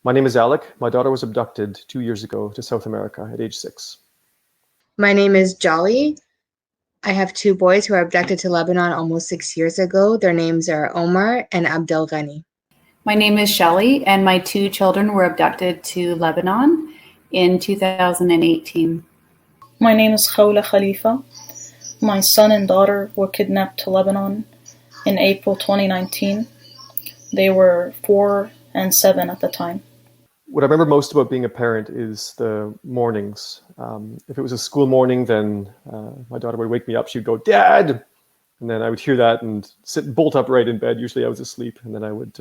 My name is Alec. My daughter was abducted 2 years ago to South America at age 6. My name is Jolly. I have two boys who were abducted to Lebanon almost 6 years ago. Their names are Omar and Abdel Ghani. My name is Shelley, and my two children were abducted to Lebanon in 2018. My name is Khawla Khalifa. My son and daughter were kidnapped to Lebanon in April 2019. They were 4 and 7 at the time. What I remember most about being a parent is the mornings. If it was a school morning, then my daughter would wake me up. She'd go, "Dad!" And then I would hear that and sit bolt upright in bed. Usually I was asleep. And then I would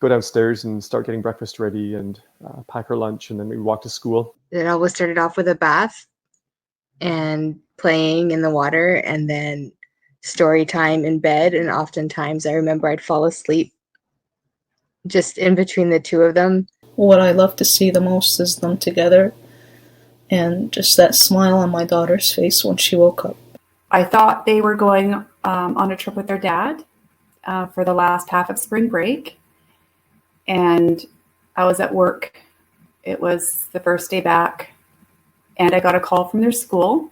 go downstairs and start getting breakfast ready and pack her lunch. And then we would walk to school. It always started off with a bath and playing in the water, and then story time in bed. And oftentimes I remember I'd fall asleep just in between the two of them. What I love to see the most is them together and just that smile on my daughter's face when she woke up. I thought they were going on a trip with their dad for the last half of spring break, and I was at work. It was the first day back, and I got a call from their school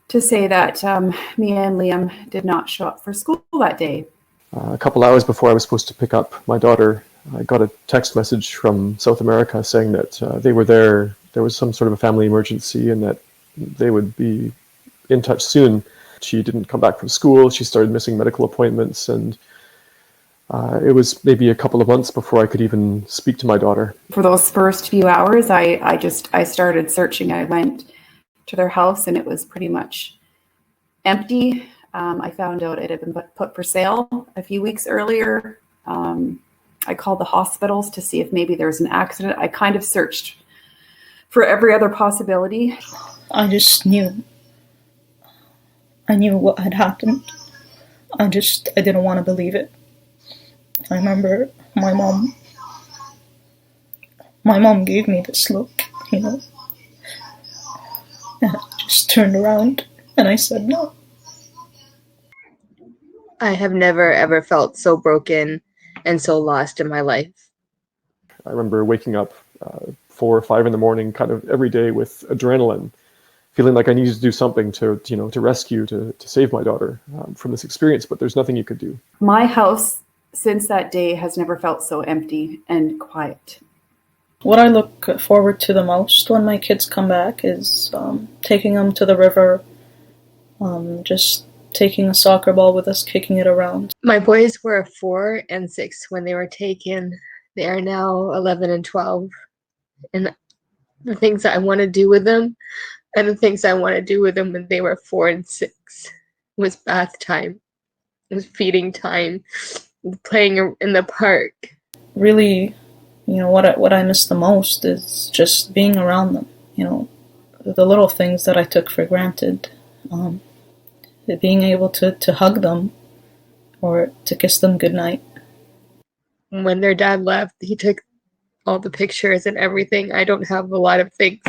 to say that Mia and Liam did not show up for school that day. A couple hours before I was supposed to pick up my daughter, I got a text message from South America saying that they were there. There was some sort of a family emergency and that they would be in touch soon. She didn't come back from school. She started missing medical appointments, and it was maybe a couple of months before I could even speak to my daughter. For those first few hours, I started searching. I went to their house and it was pretty much empty. I found out it had been put for sale a few weeks earlier. I called the hospitals to see if maybe there was an accident. I kind of searched for every other possibility. I just knew. I knew what had happened. I didn't want to believe it. I remember my mom gave me this look, and I just turned around and I said no. I have never ever felt so broken and so lost in my life. I remember waking up 4 or 5 in the morning kind of every day with adrenaline, feeling like I needed to do something to rescue, to save my daughter from this experience, but there's nothing you could do. My house since that day has never felt so empty and quiet. What I look forward to the most when my kids come back is taking them to the river, just taking a soccer ball with us, kicking it around. My boys were 4 and 6 when they were taken. They are now 11 and 12. And the things that I want to do with them and the things I want to do with them when they were 4 and 6 was bath time, it was feeding time, playing in the park. Really, what I miss the most is just being around them. The little things that I took for granted. Being able to hug them or to kiss them goodnight. When their dad left, he took all the pictures and everything. I don't have a lot of things.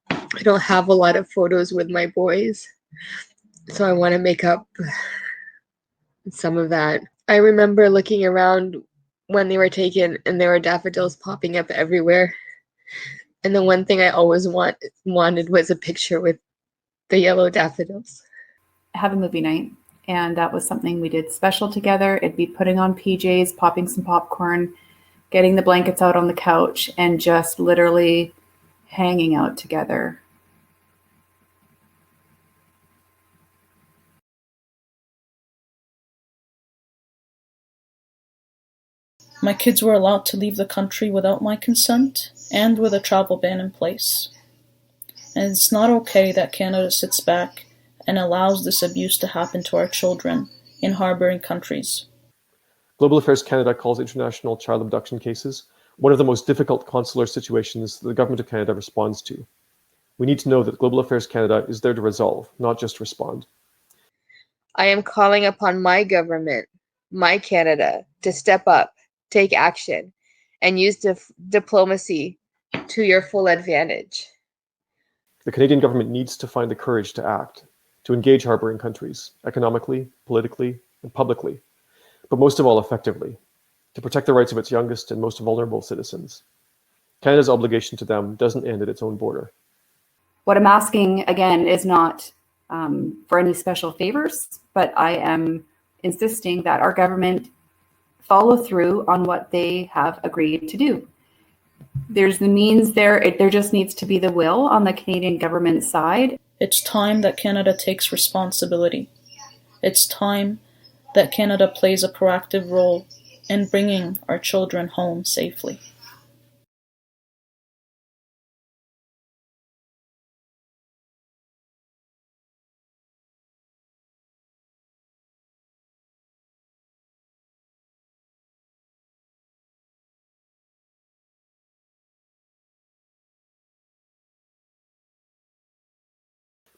I don't have a lot of photos with my boys. So I want to make up some of that. I remember looking around when they were taken and there were daffodils popping up everywhere. And the one thing I always wanted was a picture with the yellow daffodils. Have a movie night, and that was something we did special together. It'd be putting on PJs, popping some popcorn, getting the blankets out on the couch, and just literally hanging out together. My kids were allowed to leave the country without my consent and with a travel ban in place. And it's not okay that Canada sits back and allows this abuse to happen to our children in harboring countries. Global Affairs Canada calls international child abduction cases one of the most difficult consular situations the Government of Canada responds to. We need to know that Global Affairs Canada is there to resolve, not just respond. I am calling upon my government, my Canada, to step up, take action, and use diplomacy to your full advantage. The Canadian government needs to find the courage to act, to engage harboring countries, economically, politically, and publicly, but most of all effectively. to protect the rights of its youngest and most vulnerable citizens. Canada's obligation to them doesn't end at its own border. What I'm asking, again, is not for any special favors, but I am insisting that our government follow through on what they have agreed to do. There's the means there. There just needs to be the will on the Canadian government side. It's time that Canada takes responsibility. It's time that Canada plays a proactive role in bringing our children home safely.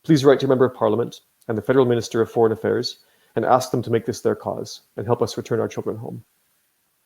Please write to your Member of Parliament and the Federal Minister of Foreign Affairs and ask them to make this their cause and help us return our children home.